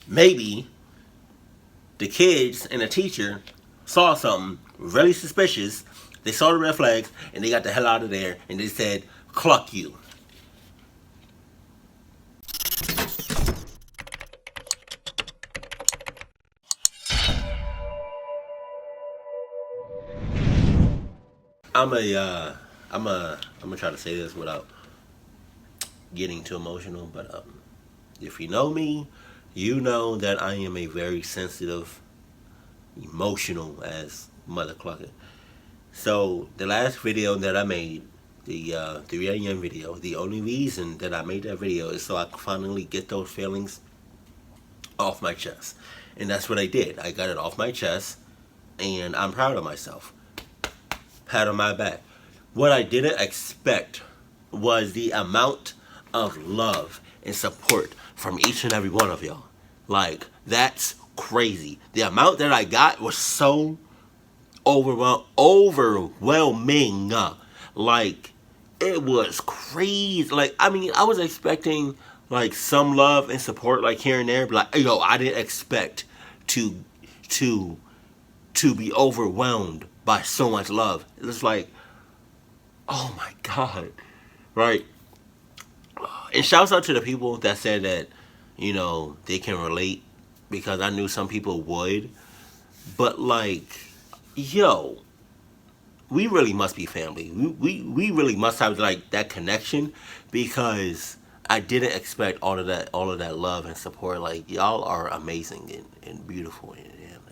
maybe the kids and the teacher saw something really suspicious. They saw the red flags and they got the hell out of there and they said, "Cluck you." I'm a, I'm gonna try to say this without getting too emotional, but if you know me, you know that I am a very sensitive, emotional as mother clucker. So the last video that I made, the 3 a.m. video, the only reason that I made that video is so I could finally get those feelings off my chest. And that's what I did. I got it off my chest, and I'm proud of myself. Pat on my back. What I didn't expect was the amount of love and support from each and every one of y'all. Like, that's crazy. The amount that I got was so overwhelming. Like, it was crazy. Like, I mean, I was expecting like some love and support like here and there, but like, yo, I didn't expect to to to be overwhelmed by so much love. It was like, oh my god, right? And shouts out to the people that said that, they can relate, because I knew some people would. But like, yo, we really must be family. We really must have like that connection, because I didn't expect all of that love and support. Like, y'all are amazing and beautiful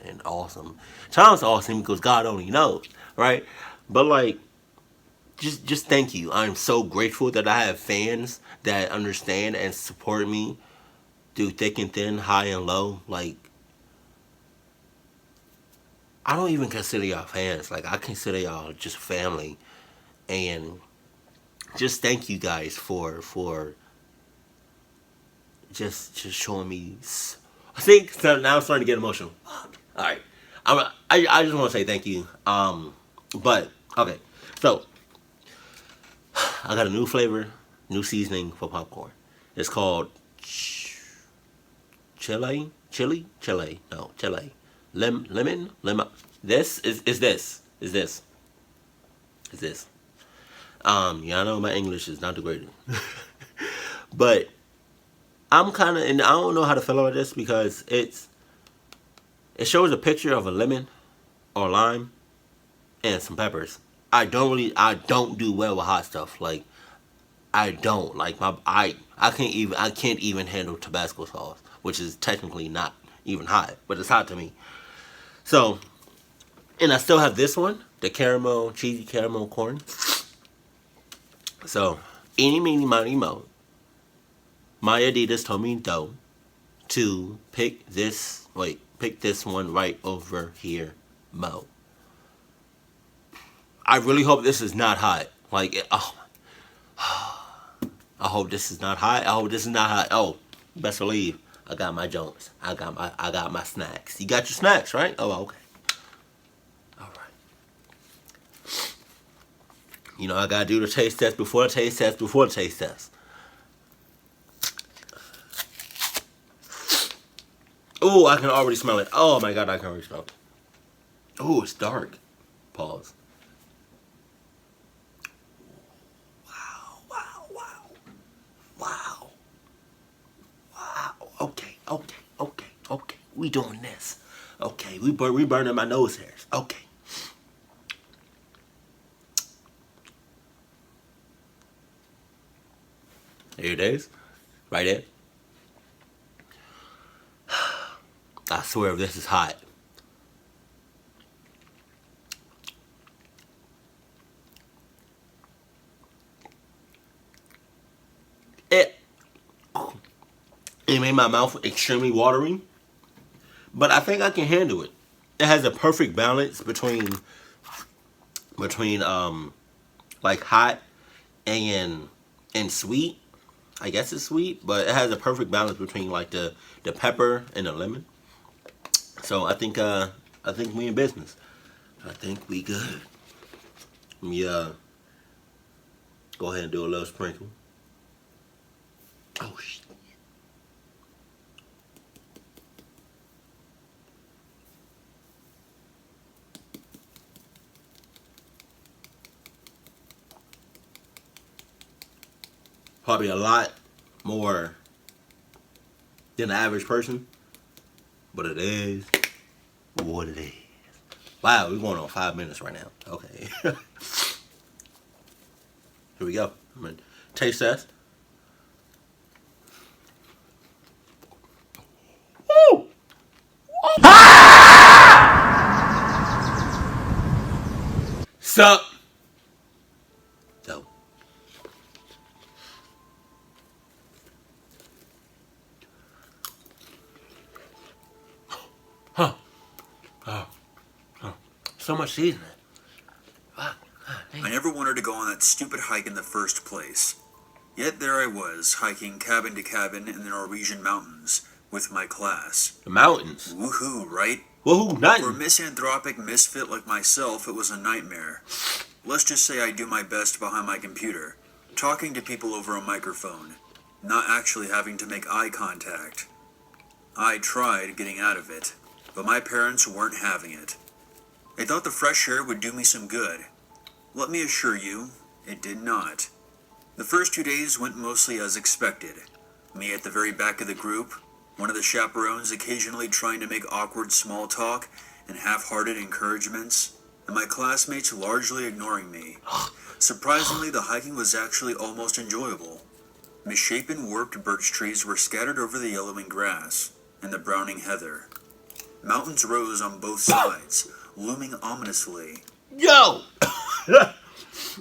and awesome. Sounds awesome because God only knows, right? But like, just thank you. I'm so grateful that I have fans that understand and support me through thick and thin, high and low. Like, I don't even consider y'all fans. Like, I consider y'all just family. And just thank you guys for just showing me. I think so now I'm starting to get emotional. All right, I just want to say thank you. But okay, so I got a new flavor, new seasoning for popcorn. It's called chile. Lemon. This is this is this is this. Y'all know my English is not the greatest, but I'm kind of, and I don't know how to feel about this because it shows a picture of a lemon or lime and some peppers. I don't do well with hot stuff. Like, I don't like I can't even handle Tabasco sauce, which is technically not even hot, but it's hot to me. So, and I still have this one, the caramel, cheesy caramel corn. So, eeny, meeny, miny, mo. My Adidas told me though to pick this one right over here, mo. I really hope this is not hot. Like, oh, I hope this is not hot. I hope this is not hot. Oh, best believe I got my Jones. I got my snacks. You got your snacks, right? Oh, okay. All right. I gotta do the taste test before the taste test before the taste test. Oh, I can already smell it. Oh my god, I can already smell it. Oh, it's dark. Pause. Wow, wow, wow, wow, wow. Okay. We doing this. Okay, we burning my nose hairs. Okay. Here it is, right there. I swear, this is hot. It it made my mouth extremely watery, but I think I can handle it. It has a perfect balance between like hot and sweet. I guess it's sweet, but it has a perfect balance between like the pepper and the lemon. So I think we in business. I think we good. Let me go ahead and do a little sprinkle. Oh shit. Probably a lot more than the average person. But it is what it is. Wow, we're going on 5 minutes right now. Okay. Here we go. I'm gonna taste test. Woo! Sup? So. Huh. Oh. Oh. So much seasoning. Wow. I never wanted to go on that stupid hike in the first place. Yet there I was, hiking cabin to cabin in the Norwegian mountains with my class. The mountains. Woohoo, right? Woohoo, For a nothing. misanthropic misfit like myself, it was a nightmare. Let's just say I do my best behind my computer, talking to people over a microphone, not actually having to make eye contact. I tried getting out of it, but my parents weren't having it. They thought the fresh air would do me some good. Let me assure you, it did not. The first 2 days went mostly as expected. Me at the very back of the group, one of the chaperones occasionally trying to make awkward small talk and half-hearted encouragements, and my classmates largely ignoring me. Surprisingly, the hiking was actually almost enjoyable. Misshapen warped birch trees were scattered over the yellowing grass and the browning heather. Mountains rose on both sides, looming ominously. Yo!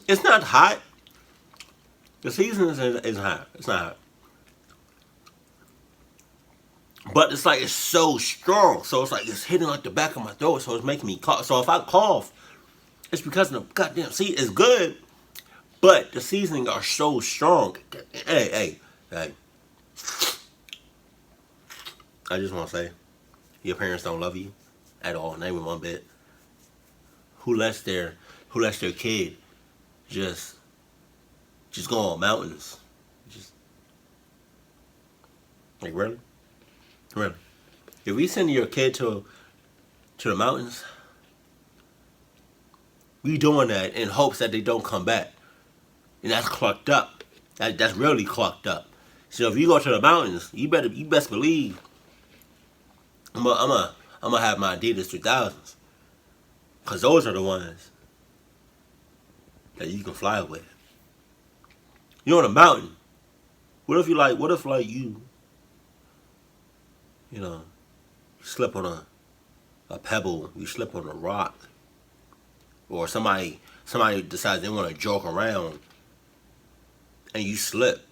It's not hot. The season is hot. It's not hot. But it's like it's so strong. So it's like it's hitting like the back of my throat. So it's making me cough. So if I cough, it's because of the goddamn season. It's good. But the seasoning are so strong. Hey. I just want to say, your parents don't love you at all. Not even one bit. Who lets their kid just go on mountains? Just like really? Really? If we send your kid to the mountains, we doing that in hopes that they don't come back. And that's clucked up. That's really clucked up. So if you go to the mountains, you best believe I'm gonna have my Adidas 3000s. Cause those are the ones that you can fly with. You're on a mountain. What if you slip on a pebble, you slip on a rock, or somebody decides they want to joke around and you slip.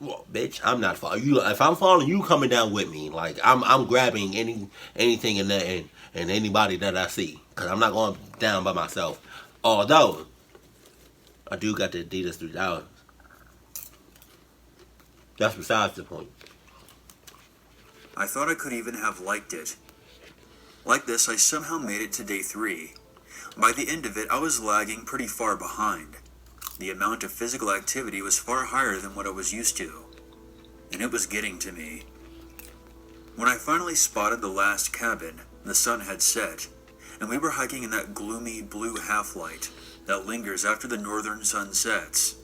Well, bitch, I'm not falling. You, if I'm falling, you coming down with me. Like I'm grabbing anything in there and anybody that I see, cause I'm not going down by myself. Although I do got the Adidas 3000s. That's besides the point. I thought I could even have liked it. Like this, I somehow made it to day 3. By the end of it, I was lagging pretty far behind. The amount of physical activity was far higher than what I was used to, and it was getting to me. When I finally spotted the last cabin, the sun had set, and we were hiking in that gloomy blue half-light that lingers after the northern sun sets.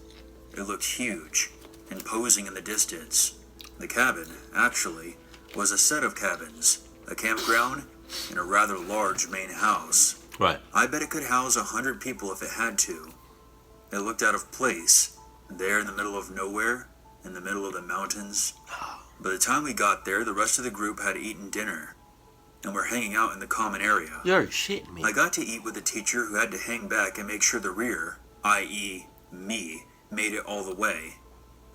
It looked huge, imposing in the distance. The cabin, actually, was a set of cabins, a campground, and a rather large main house. Right. I bet it could house 100 people if it had to. It looked out of place, there in the middle of nowhere, in the middle of the mountains. By the time we got there, the rest of the group had eaten dinner, and were hanging out in the common area. You're shitting me. I got to eat with a teacher who had to hang back and make sure the rear, i.e. me, made it all the way,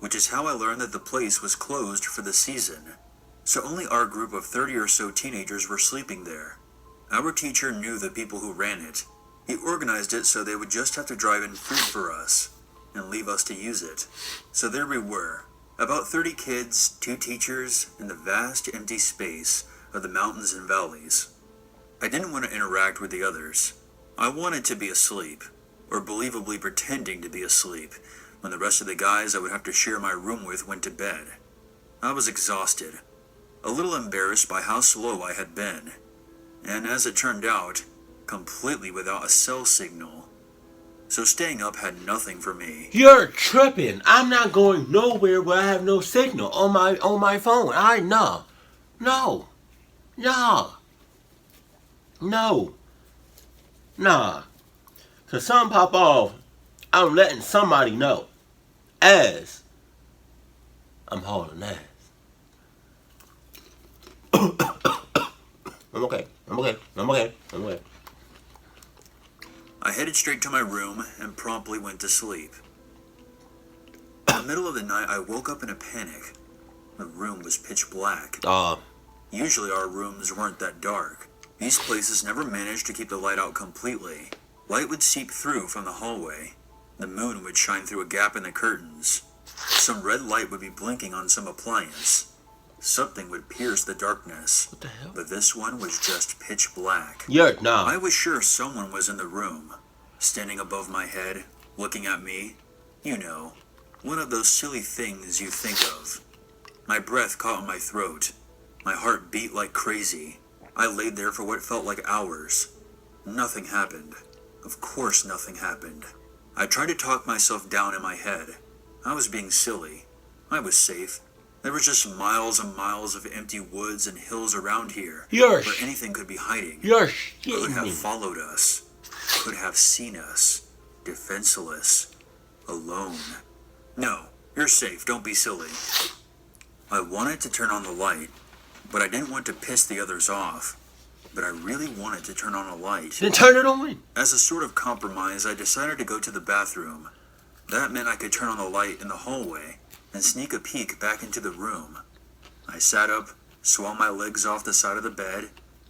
which is how I learned that the place was closed for the season. So only our group of 30 or so teenagers were sleeping there. Our teacher knew the people who ran it. He organized it so they would just have to drive in food for us and leave us to use it. So there we were, about 30 kids, 2 teachers, in the vast empty space of the mountains and valleys. I didn't want to interact with the others. I wanted to be asleep, or believably pretending to be asleep, when the rest of the guys I would have to share my room with went to bed. I was exhausted, a little embarrassed by how slow I had been, and as it turned out, completely without a cell signal. so staying up had nothing for me. You're tripping. I'm not going nowhere where I have no signal on my phone. No. No. Nah. No. Nah. Cause something pop off, I'm letting somebody know. As I'm hauling ass. I'm okay. I'm okay. I'm okay. I'm okay. I headed straight to my room and promptly went to sleep. In the middle of the night, I woke up in a panic. The room was pitch black. Usually our rooms weren't that dark. These places never managed to keep the light out completely. Light would seep through from the hallway. The moon would shine through a gap in the curtains. Some red light would be blinking on some appliance. Something would pierce the darkness. What the hell? But this one was just pitch black. Nah. I was sure someone was in the room, standing above my head, looking at me. You know, one of those silly things you think of. My breath caught in my throat. My heart beat like crazy. I laid there for what felt like hours. Nothing happened. Of course nothing happened. I tried to talk myself down in my head. I was being silly. I was safe. There was just miles and miles of empty woods and hills around here where anything could be hiding. Could have followed us. Could have seen us. Defenseless. Alone. No, you're safe. Don't be silly. I wanted to turn on the light, but I didn't want to piss the others off. But I really wanted to turn on a light. Then turn it on. As a sort of compromise, I decided to go to the bathroom. That meant I could turn on the light in the hallway and sneak a peek back into the room. I sat up, swung my legs off the side of the bed,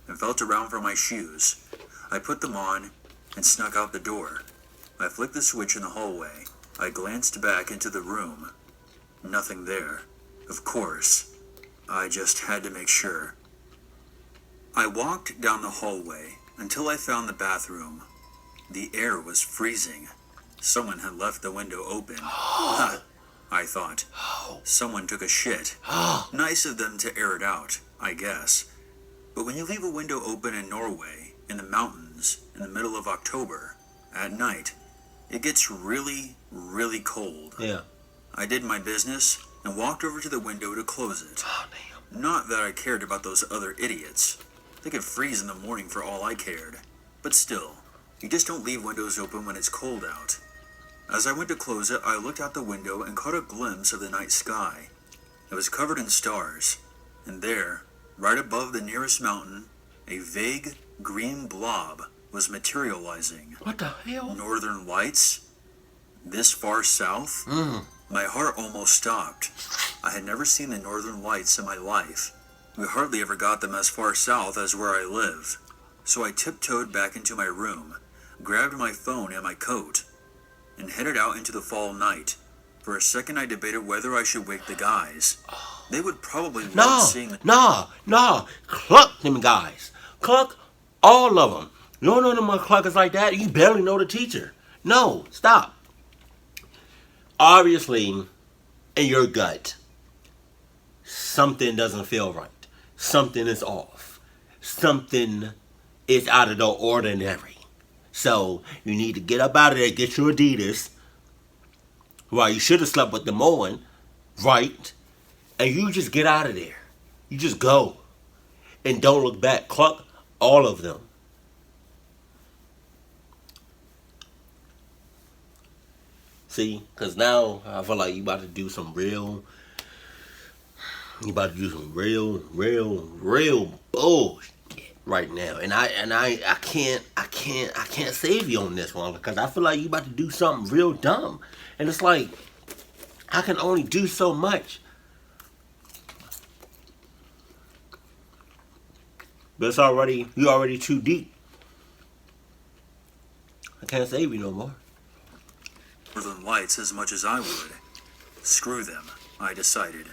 and felt around for my shoes. I put them on and snuck out the door. I flicked the switch in the hallway. I glanced back into the room. Nothing there. Of course. I just had to make sure. I walked down the hallway until I found the bathroom. The air was freezing. Someone had left the window open. Huh, I thought. Someone took a shit. Nice of them to air it out, I guess. But when you leave a window open in Norway, in the mountains, in the middle of October, at night, it gets really, really cold. Yeah. I did my business and walked over to the window to close it. Oh, damn. Not that I cared about those other idiots. They could freeze in the morning for all I cared. But still, you just don't leave windows open when it's cold out. As I went to close it, I looked out the window and caught a glimpse of the night sky. It was covered in stars, and there, right above the nearest mountain, a vague green blob was materializing. What the hell? Northern Lights? This far south? My heart almost stopped. I had never seen the Northern Lights in my life. We hardly ever got them as far south as where I live. So I tiptoed back into my room, grabbed my phone and my coat, and headed out into the fall night. For a second I debated whether I should wake the guys. They would probably love seeing me. Nah. Cluck them guys. Cluck all of them. You don't know them cluckers like that. You barely know the teacher. No, stop. Obviously, in your gut, something doesn't feel right. Something is off. Something is out of the ordinary. So, you need to get up out of there, get your Adidas. Right, you should have slept with them on. Right? And you just get out of there. You just go. And don't look back. Cluck all of them. See? Because now I feel like you about to do some real... You about to do some real bullshit right now. And I can't save you on this one. Because I feel like you about to do something real dumb. And it's like, I can only do so much. But you're already too deep. I can't save you no more. Northern Lights as much as I would. Screw them, I decided.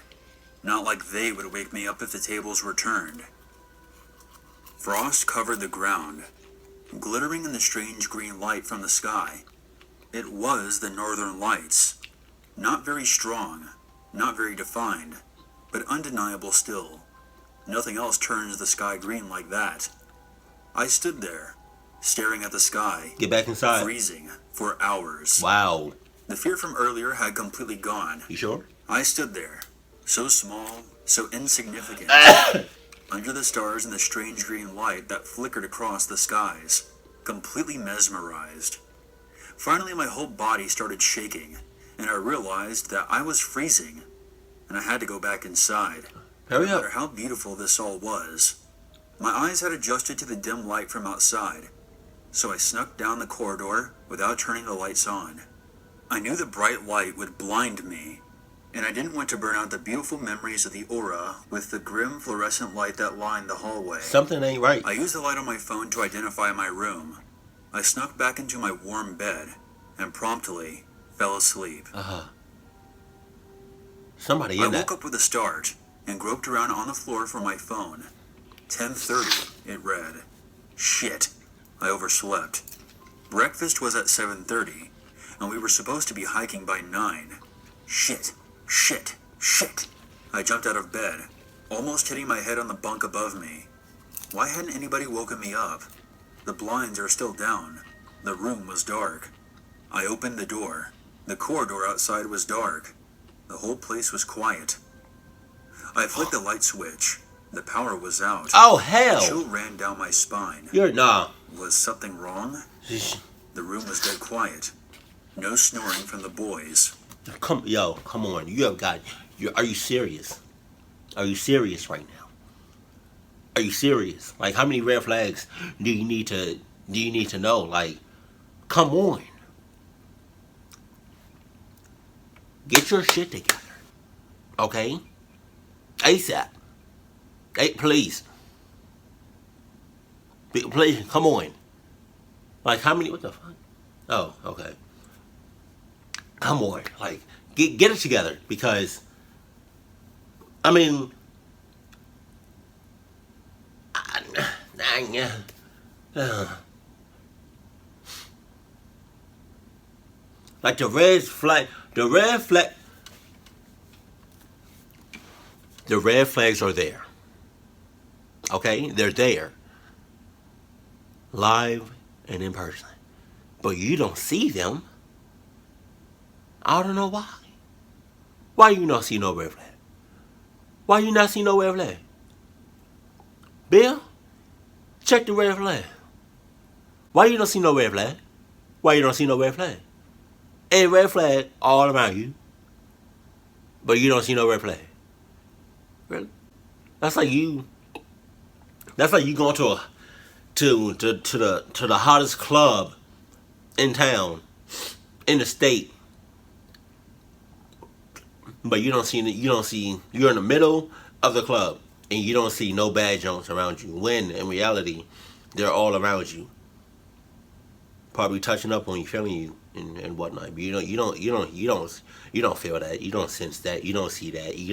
Not like they would wake me up if the tables were turned. Frost covered the ground, glittering in the strange green light from the sky. It was the Northern Lights. Not very strong, not very defined, but undeniable still. Nothing else turns the sky green like that. I stood there, staring at the sky, Get back inside. freezing for hours. Wow. The fear from earlier had completely gone. You sure? I stood there, so small, so insignificant, under the stars and the strange green light that flickered across the skies, completely mesmerized. Finally, my whole body started shaking, and I realized that I was freezing, and I had to go back inside. Hurry No matter up. how beautiful this all was. My eyes had adjusted to the dim light from outside, so I snuck down the corridor without turning the lights on. I knew the bright light would blind me, and I didn't want to burn out the beautiful memories of the aura with the grim fluorescent light that lined the hallway. Something ain't right. I used the light on my phone to identify my room. I snuck back into my warm bed and promptly fell asleep. Somebody I in woke that. up with a start and groped around on the floor for my phone. 10:30, it read. Shit, I overslept. Breakfast was at 7:30, and we were supposed to be hiking by 9. Shit, shit, shit. I jumped out of bed, almost hitting my head on the bunk above me. Why hadn't anybody woken me up? The blinds are still down. The room was dark. I opened the door. The corridor outside was dark. The whole place was quiet. I flicked the light switch. The power was out. Oh, A hell. chill ran down my spine. Nah. Was something wrong? The room was dead quiet. No snoring from the boys. Come on. Are you serious? Are you serious right now? Are you serious? Like, how many red flags do you need to know? Like, come on. Get your shit together. Okay? ASAP. Hey, please. Please, come on. Like, how many, what the fuck? Oh, okay. Come on. Like, get it together. Because, I mean, like the red flags are there. Okay? They're there. Live and in person. But you don't see them. I don't know why. Why you not see no red flag? Why you not see no red flag? Bill, check the red flag. Why you don't see no red flag? Why you don't see no red flag? A red flag all around you, but you don't see no red flag. Really? That's like you going to the hottest club in town, in the state, but you're in the middle of the club and you don't see no bad junks around you. When in reality, they're all around you, probably touching up on you, feeling you, and whatnot. But you don't feel that. You don't sense that. You don't see that. You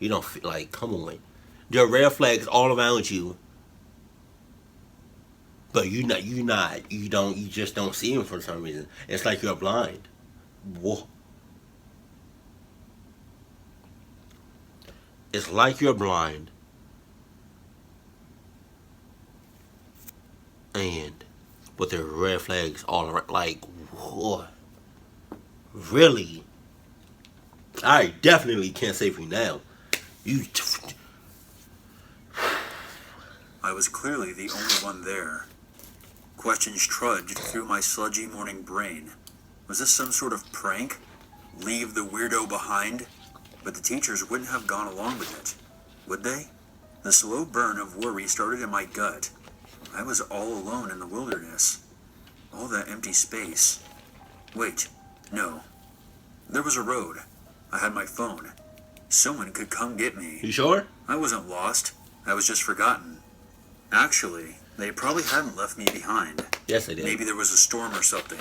don't feel, like, come on. There are red flags all around you, but you just don't see them for some reason. It's like you're blind. Whoa. It's like you're blind. And with the red flags all around, like, whoa. Really? I definitely can't say for you now. I was clearly the only one there. Questions trudged through my sludgy morning brain. Was this some sort of prank? Leave the weirdo behind? But the teachers wouldn't have gone along with it, would they? The slow burn of worry started in my gut. I was all alone in the wilderness. All that empty space. Wait, no. There was a road. I had my phone. Someone could come get me. You sure? I wasn't lost. I was just forgotten. Actually, they probably hadn't left me behind. Yes, they did. Maybe there was a storm or something.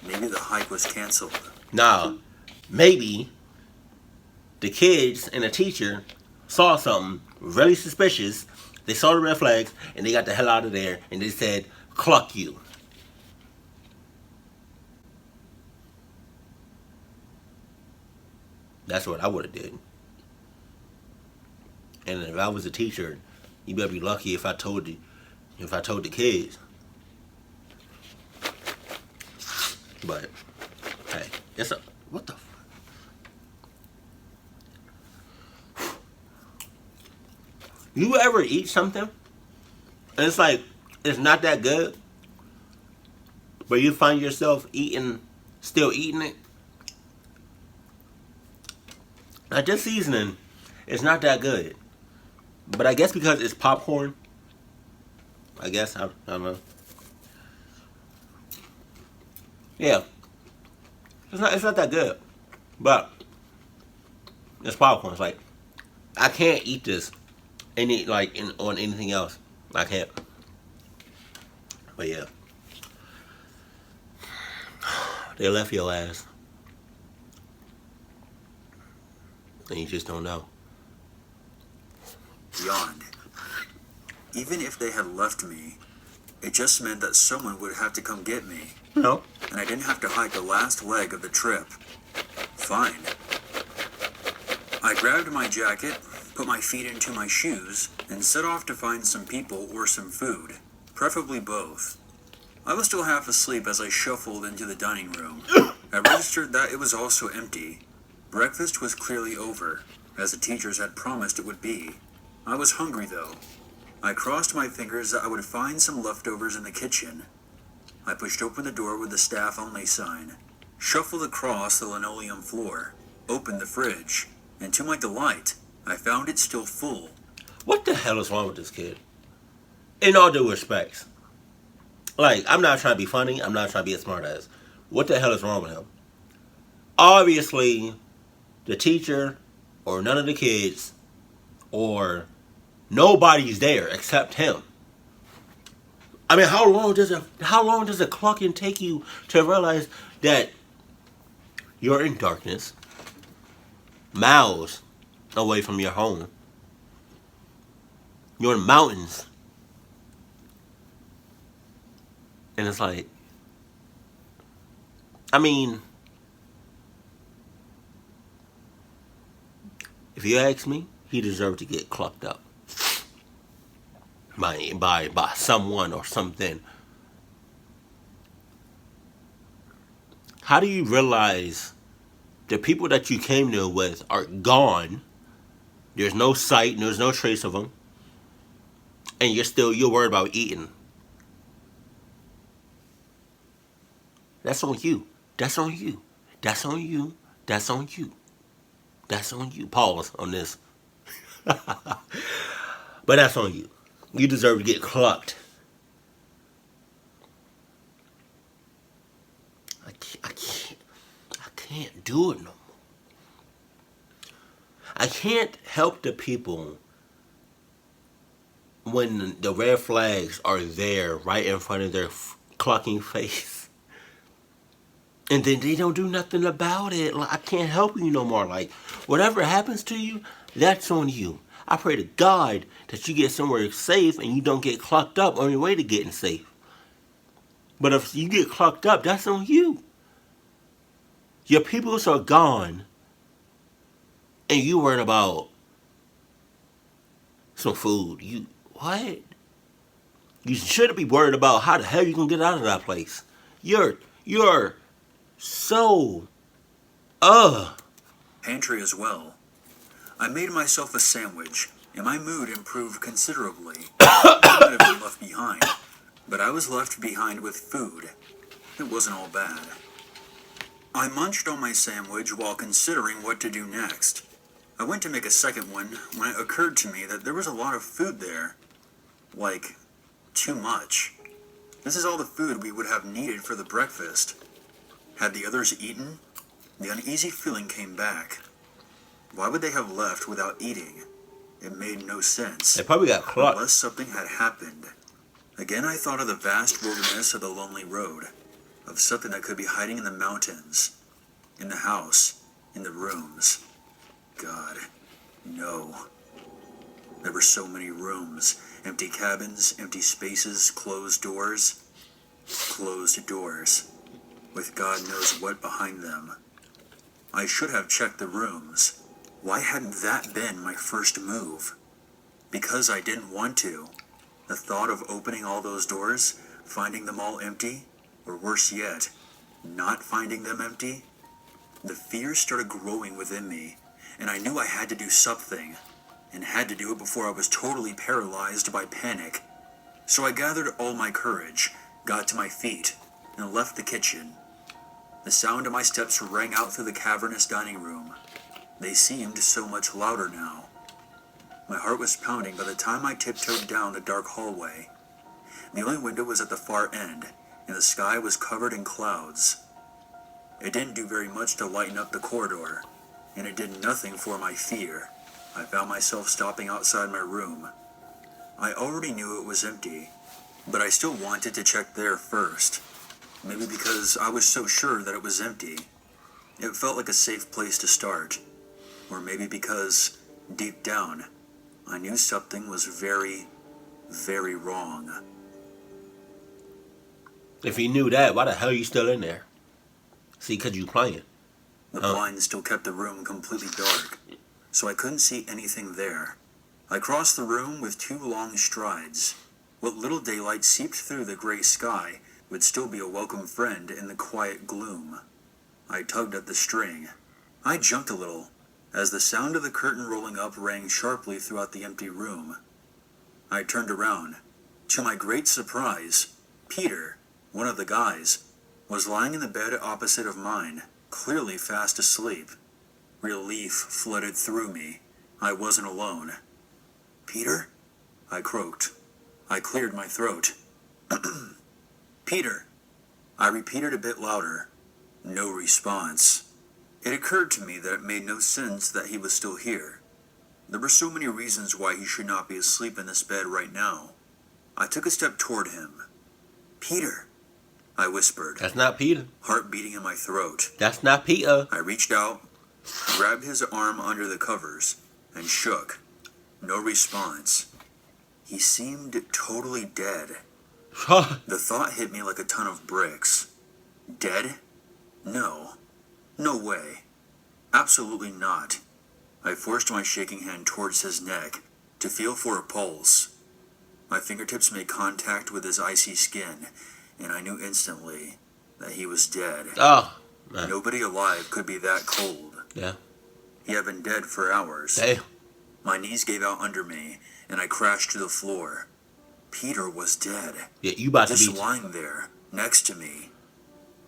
Maybe the hike was canceled. Nah, maybe the kids and the teacher saw something really suspicious. They saw the red flags and they got the hell out of there and they said, "Cluck you." That's what I would have did. And if I was a teacher, you better be lucky if I told the kids. But hey, it's a what the. You ever eat something and it's like it's not that good, but you find yourself still eating it? Like this seasoning is not that good, but I guess because it's popcorn, I guess I don't know. Yeah, it's not that good, but it's popcorn. It's like I can't eat this on anything else. I can't. But yeah, they left your ass, and you just don't know. Beyond. Even if they had left me, it just meant that someone would have to come get me, No. and I didn't have to hike the last leg of the trip. Fine. I grabbed my jacket, put my feet into my shoes, and set off to find some people or some food, preferably both. I was still half asleep as I shuffled into the dining room. I registered that it was also empty. Breakfast was clearly over, as the teachers had promised it would be. I was hungry, though. I crossed my fingers that I would find some leftovers in the kitchen. I pushed open the door with the staff-only sign, shuffled across the linoleum floor, opened the fridge, and to my delight, I found it still full. What the hell is wrong with this kid? In all due respects. Like, I'm not trying to be funny. I'm not trying to be a smartass. What the hell is wrong with him? Obviously, the teacher, or none of the kids, or nobody's there except him. I mean, how long does a clocking take you to realize that you're in darkness, miles away from your home? You're in mountains. And it's like, I mean, if you ask me, he deserved to get clucked up by someone or something. How do you realize the people that you came there with are gone? There's no sight, there's no trace of them, and you're worried about eating. That's on you. That's on you. That's on you. That's on you. That's on you. Pause on this. But that's on you. You deserve to get clucked. I can't do it no more. I can't help the people when the red flags are there right in front of their clucking face. And then they don't do nothing about it. Like, I can't help you no more. Like, whatever happens to you, that's on you. I pray to God that you get somewhere safe and you don't get clocked up on your way to getting safe. But if you get clocked up, that's on you. Your peoples are gone. And you worried about some food. What? You shouldn't be worried about how the hell you gonna get out of that place. You're so, Pantry as well. I made myself a sandwich, and my mood improved considerably. I might have been left behind, but I was left behind with food. It wasn't all bad. I munched on my sandwich while considering what to do next. I went to make a second one when it occurred to me that there was a lot of food there. Like, too much. This is all the food we would have needed for the breakfast. Had the others eaten? The uneasy feeling came back. Why would they have left without eating? It made no sense. they probably got clucked. Unless something had happened. Again, I thought of the vast wilderness of the lonely road, of something that could be hiding in the mountains, in the house, in the rooms. God, no. There were so many rooms, empty cabins, empty spaces, closed doors. Closed doors, with God knows what behind them. I should have checked the rooms. Why hadn't that been my first move? Because I didn't want to. The thought of opening all those doors, finding them all empty, or worse yet, not finding them empty, the fear started growing within me, and I knew I had to do something, and had to do it before I was totally paralyzed by panic. So I gathered all my courage, got to my feet, and left the kitchen. The sound of my steps rang out through the cavernous dining room. They seemed so much louder now. My heart was pounding by the time I tiptoed down the dark hallway. The only window was at the far end, and the sky was covered in clouds. It didn't do very much to lighten up the corridor, and it did nothing for my fear. I found myself stopping outside my room. I already knew it was empty, but I still wanted to check there first. Maybe because I was so sure that it was empty. It felt like a safe place to start. Or maybe because, deep down, I knew something was very, very wrong. If you knew that, why the hell are you still in there? See, because you playing. The blinds still kept the room completely dark, so I couldn't see anything there. I crossed the room with 2 long strides. What little daylight seeped through the gray sky would still be a welcome friend in the quiet gloom. I tugged at the string. I jumped a little, as the sound of the curtain rolling up rang sharply throughout the empty room. I turned around. To my great surprise, Peter, one of the guys, was lying in the bed opposite of mine, clearly fast asleep. Relief flooded through me. I wasn't alone. "Peter?" I croaked. I cleared my throat. "Peter." I repeated a bit louder. No response. It occurred to me that it made no sense that he was still here. There were so many reasons why he should not be asleep in this bed right now. I took a step toward him. "Peter," I whispered, That's not Peter. heart beating in my throat. That's not Peter. I reached out, grabbed his arm under the covers, and shook. No response. He seemed totally dead. The thought hit me like a ton of bricks. Dead? No. No way. Absolutely not. I forced my shaking hand towards his neck to feel for a pulse. My fingertips made contact with his icy skin, and I knew instantly that he was dead. Oh, man. Nobody alive could be that cold. Yeah. He had been dead for hours. Damn. My knees gave out under me, and I crashed to the floor. Peter was dead. Yeah, you about to Just be. lying there, next to me.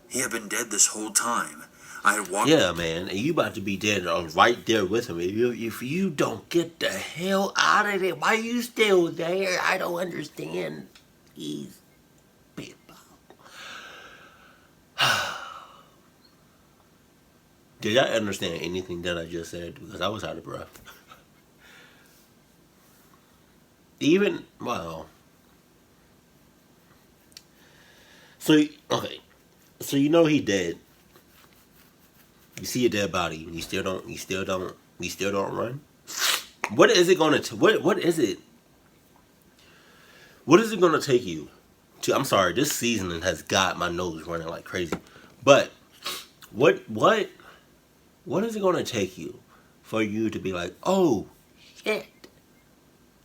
He had been dead this whole time. I had walked... Yeah, man, and you about to be dead right there with him. If you don't get the hell out of there, why are you still there? I don't understand these people. Did I understand anything that I just said? Because I was out of breath. Even, well. So, okay. So you know he dead. You see a dead body, and you still don't run. What is it gonna? What is it? What is it gonna take you to? I'm sorry, this seasoning has got my nose running like crazy. But what is it gonna take you for you to be like, oh shit,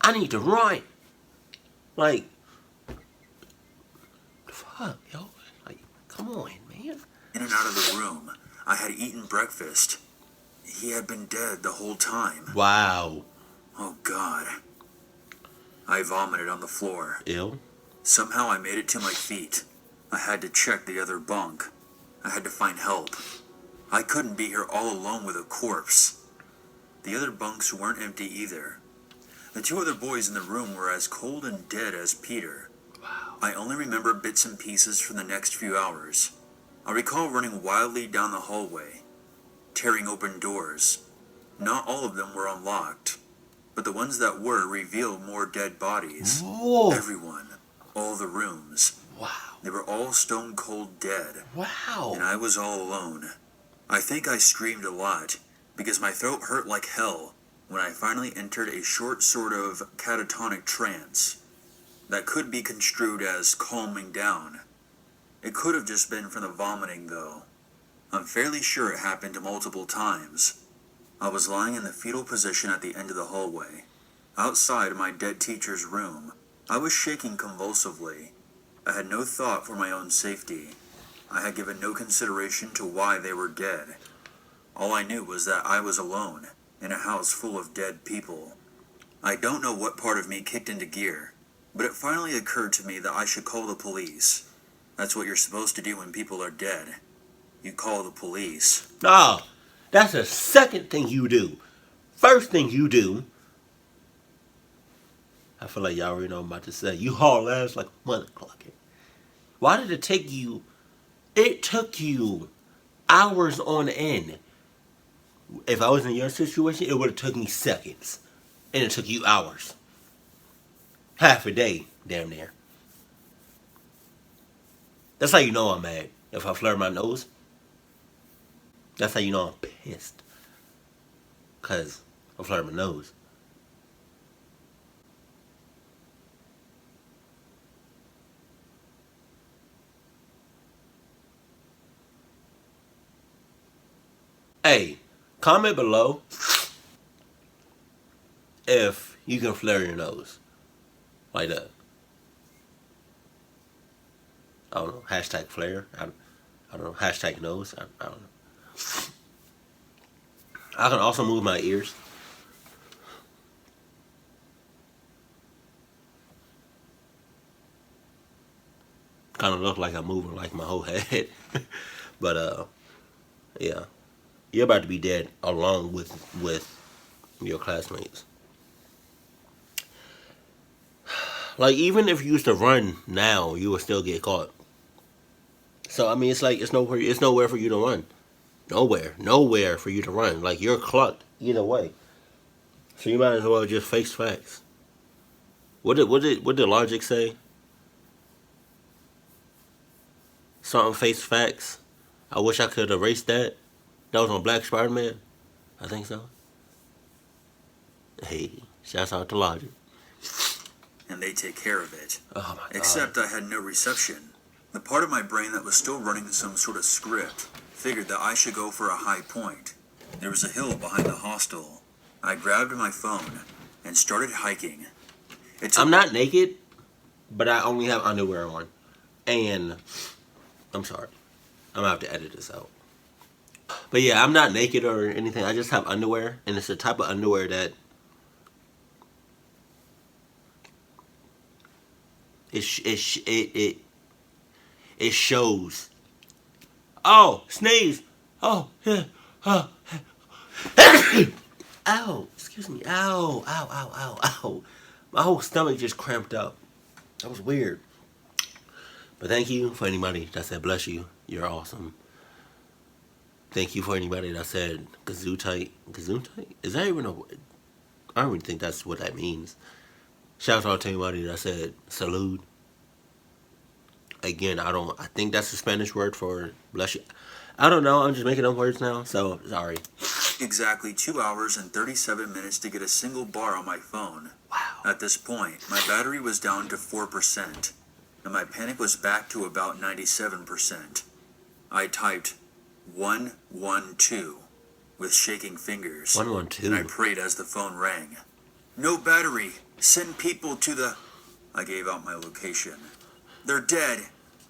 I need to run? Like, fuck, yo, like, come on, man. In and out of the room. I had eaten breakfast. He had been dead the whole time. Wow. Oh, God. I vomited on the floor. Ill? Somehow I made it to my feet. I had to check the other bunk. I had to find help. I couldn't be here all alone with a corpse. The other bunks weren't empty either. The 2 other boys in the room were as cold and dead as Peter. Wow. I only remember bits and pieces from the next few hours. I recall running wildly down the hallway, tearing open doors. Not all of them were unlocked, but the ones that were revealed more dead bodies. Whoa. Everyone, all the rooms. Wow. They were all stone cold dead. Wow. And I was all alone. I think I screamed a lot, because my throat hurt like hell when I finally entered a short sort of catatonic trance that could be construed as calming down. It could have just been from the vomiting, though. I'm fairly sure it happened multiple times. I was lying in the fetal position at the end of the hallway. Outside my dead teacher's room, I was shaking convulsively. I had no thought for my own safety. I had given no consideration to why they were dead. All I knew was that I was alone, in a house full of dead people. I don't know what part of me kicked into gear, but it finally occurred to me that I should call the police. That's what you're supposed to do when people are dead. You call the police. No, that's the second thing you do. First thing you do, I feel like y'all already know what I'm about to say. You haul ass like a motherfucker. Why did it take you? It took you hours on end. If I was in your situation, it would have took me seconds. And it took you hours. Half a day, damn near. That's how you know I'm mad. If I flare my nose, that's how you know I'm pissed. Because I flare my nose. Hey, comment below if you can flare your nose like that. I don't know. Hashtag flare. I don't know. Hashtag nose. I don't know. I can also move my ears. Kind of look like I'm moving like my whole head. But yeah. You're about to be dead along with your classmates. Like, even if you used to run now, you would still get caught. So I mean, it's like it's nowhere for you to run. Nowhere for you to run. Like, you're clucked either way. So you might as well just face facts. What did logic say? Something face facts. I wish I could erase that. That was on Black Spider-Man. I think so. Hey, shouts out to Logic. And they take care of it. Oh my god. Except I had no reception. The part of my brain that was still running some sort of script figured that I should go for a high point. There was a hill behind the hostel. I grabbed my phone and started hiking. I'm not naked, but I only have underwear on. And I'm sorry. I'm gonna have to edit this out. But yeah, I'm not naked or anything. I just have underwear, and it's the type of underwear that it shows. Oh, sneeze. Oh, yeah. Oh. Ow, excuse me. Ow, ow, ow, ow, ow. My whole stomach just cramped up. That was weird. But thank you for anybody that said bless you. You're awesome. Thank you for anybody that said gazootite. Gazootite? Is that even a word? I don't even think that's what that means. Shout out to anybody that said salud. Again, I think that's the Spanish word for bless you. I don't know. I'm just making up words now, so sorry. Exactly 2 hours and 37 minutes to get a single bar on my phone. Wow. At this point, my battery was down to 4%, and my panic was back to about 97%. I typed 112 with shaking fingers. 112. And I prayed as the phone rang. No battery. Send people to the... I gave out my location. They're dead.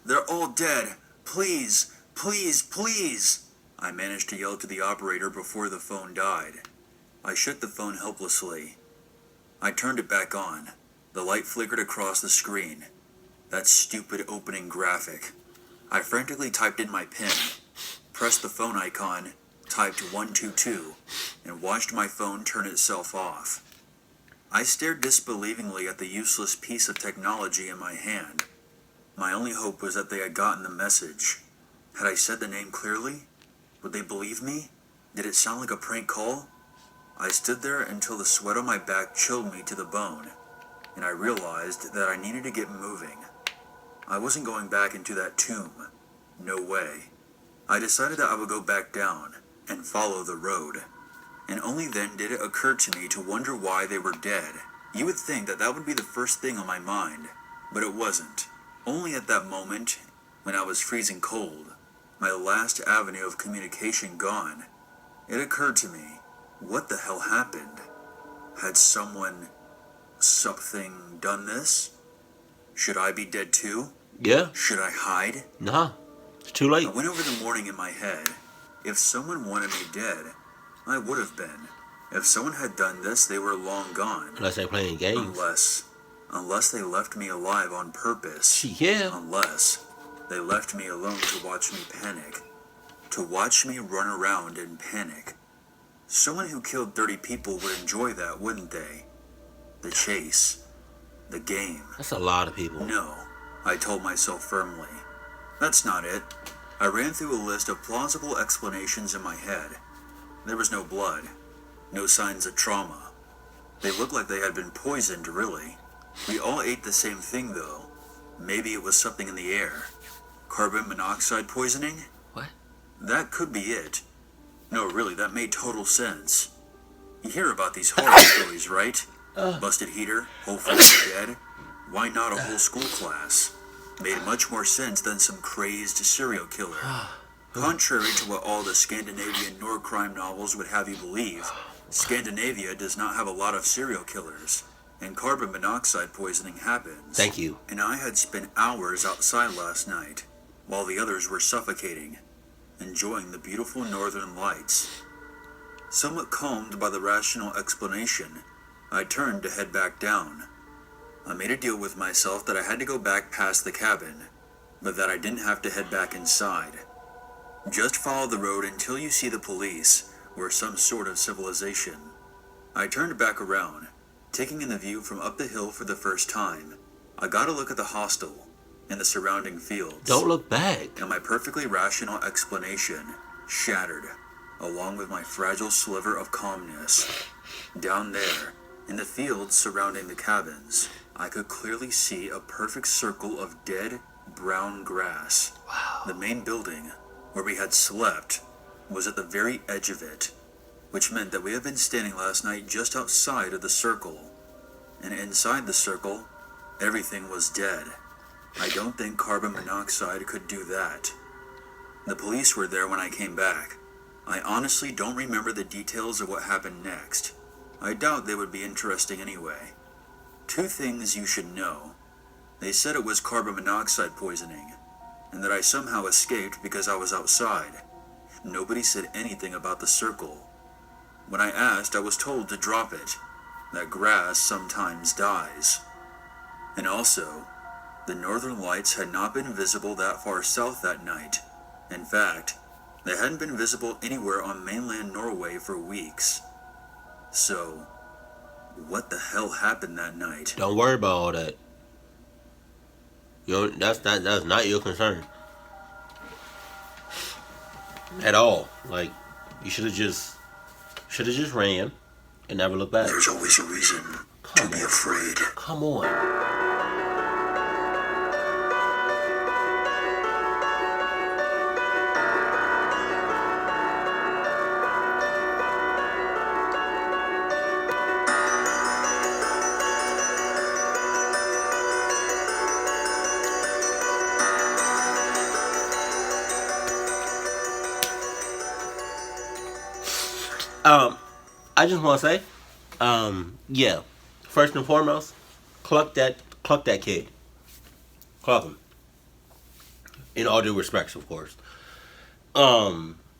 They're all dead. Please, please, please. I managed to yell to the operator before the phone died. I shook the phone helplessly. I turned it back on. The light flickered across the screen. That stupid opening graphic. I frantically typed in my PIN, pressed the phone icon, typed 122, and watched my phone turn itself off. I stared disbelievingly at the useless piece of technology in my hand. My only hope was that they had gotten the message. Had I said the name clearly? Would they believe me? Did it sound like a prank call? I stood there until the sweat on my back chilled me to the bone, and I realized that I needed to get moving. I wasn't going back into that tomb. No way. I decided that I would go back down and follow the road. And only then did it occur to me to wonder why they were dead. You would think that that would be the first thing on my mind, but it wasn't. Only at that moment, when I was freezing cold, my last avenue of communication gone, it occurred to me, what the hell happened? Had something done this? Should I be dead too? Yeah. Should I hide? Nah. It's too late. I went over the morning in my head. If someone wanted me dead, I would have been. If someone had done this, they were long gone. Unless they're playing games. Unless they left me alive on purpose. Yeah. Unless they left me alone to watch me panic. To watch me run around in panic. Someone who killed 30 people would enjoy that, wouldn't they? The chase. The game. That's a lot of people. No, I told myself firmly. That's not it. I ran through a list of plausible explanations in my head. There was no blood. No signs of trauma. They looked like they had been poisoned, really. We all ate the same thing, though. Maybe it was something in the air. Carbon monoxide poisoning? What? That could be it. No, really, that made total sense. You hear about these horror stories, right? Busted heater, whole family dead. Why not a whole school class? Made much more sense than some crazed serial killer. Contrary to what all the Scandinavian Norcrime novels would have you believe, Scandinavia does not have a lot of serial killers, and carbon monoxide poisoning happens. Thank you. And I had spent hours outside last night, while the others were suffocating, enjoying the beautiful northern lights. Somewhat calmed by the rational explanation, I turned to head back down. I made a deal with myself that I had to go back past the cabin, but that I didn't have to head back inside. Just follow the road until you see the police or some sort of civilization. I turned back around, taking in the view from up the hill for the first time. I got a look at the hostel and the surrounding fields. Don't look back. And my perfectly rational explanation shattered, along with my fragile sliver of calmness. Down there, in the fields surrounding the cabins, I could clearly see a perfect circle of dead, brown grass. Wow. The main building, where we had slept, was at the very edge of it, which meant that we had been standing last night just outside of the circle. And inside the circle, everything was dead. I don't think carbon monoxide could do that. The police were there when I came back. I honestly don't remember the details of what happened next. I doubt they would be interesting anyway. 2 things you should know. They said it was carbon monoxide poisoning, and that I somehow escaped because I was outside. Nobody said anything about the circle. When I asked, I was told to drop it, that grass sometimes dies. And also, the northern lights had not been visible that far south that night. In fact, they hadn't been visible anywhere on mainland Norway for weeks. So, what the hell happened that night? Don't worry about all that. That's not your concern. At all. Like, you should have just ran and never looked back. There's always a reason to be afraid. Come on. I just want to say, yeah. First and foremost, cluck that kid. Cluck him. In all due respects, of course.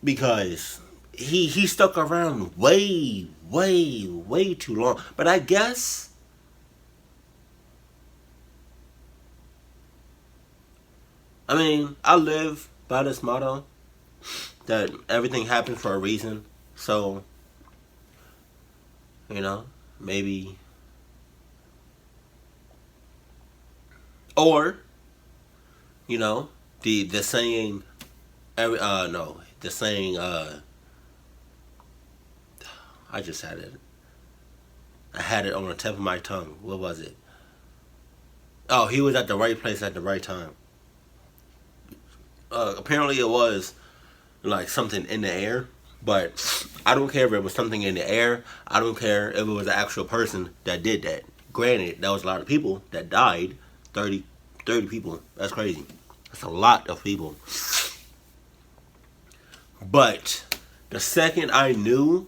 Because he stuck around way too long. But I guess I live by this motto that everything happens for a reason. So, maybe, or, the saying, the saying, I just had it. I had it on the tip of my tongue. What was it? Oh, he was at the right place at the right time. Apparently it was like something in the air. But I don't care if it was something in the air. I don't care if it was an actual person that did that. Granted, that was a lot of people that died. 30 people. That's crazy. That's a lot of people. But the second I knew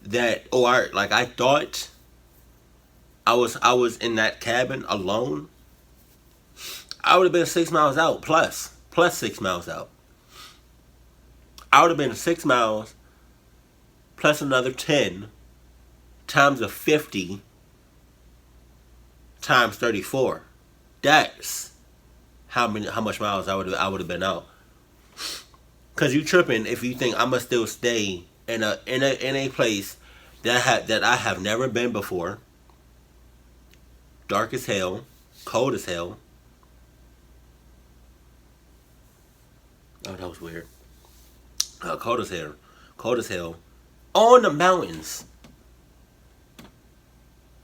that, I thought I was in that cabin alone, I would have been 6 miles out plus. plus 6 miles out. I would have been 6 miles plus another 10 times a 50 times 34. That's how much miles I would have been out. Cause you tripping if you think I'ma still stay in a place that I have never been before. Dark as hell, cold as hell. Oh, that was weird. Cold as hell, on the mountains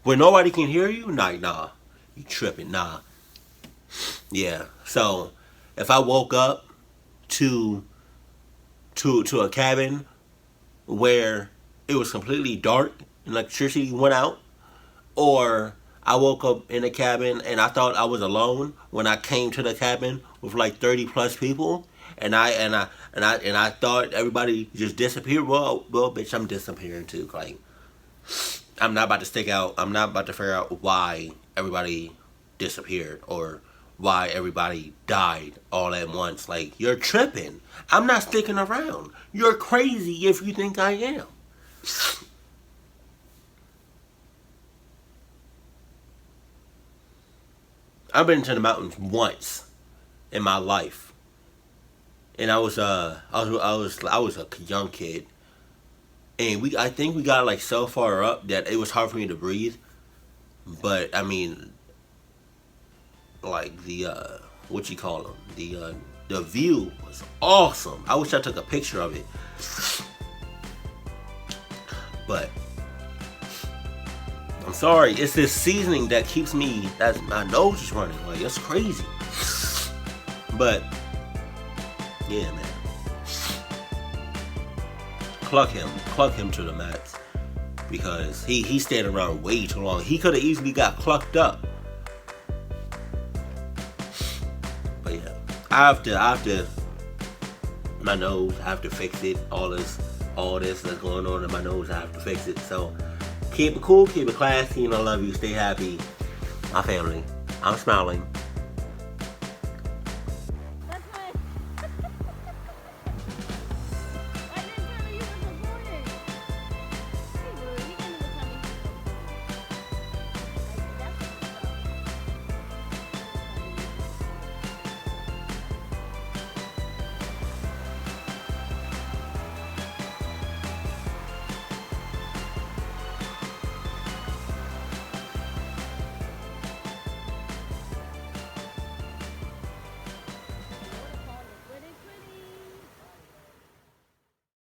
where nobody can hear you. Nah, you tripping? Nah, yeah. So if I woke up to a cabin where it was completely dark and electricity went out, or I woke up in a cabin and I thought I was alone when I came to the cabin with like 30 plus people, and I thought everybody just disappeared. Well, bitch, I'm disappearing too. Like, I'm not about to stick out. I'm not about to figure out why everybody disappeared or why everybody died all at once. Like, you're tripping. I'm not sticking around. You're crazy if you think I am. I've been to the mountains once in my life, and I was a young kid, and I think we got like so far up that it was hard for me to breathe. But I mean, like the what you call them, the view was awesome. I wish I took a picture of it, but I'm sorry, it's this seasoning that keeps my nose is running. Like, it's crazy. But yeah, man, cluck him to the max, because he stayed around way too long. He could have easily got clucked up. But yeah, I have to my nose. I have to fix it. All this that's going on in my nose, I have to fix it. So keep it cool, keep it classy, and I love you. Stay happy, my family. I'm smiling.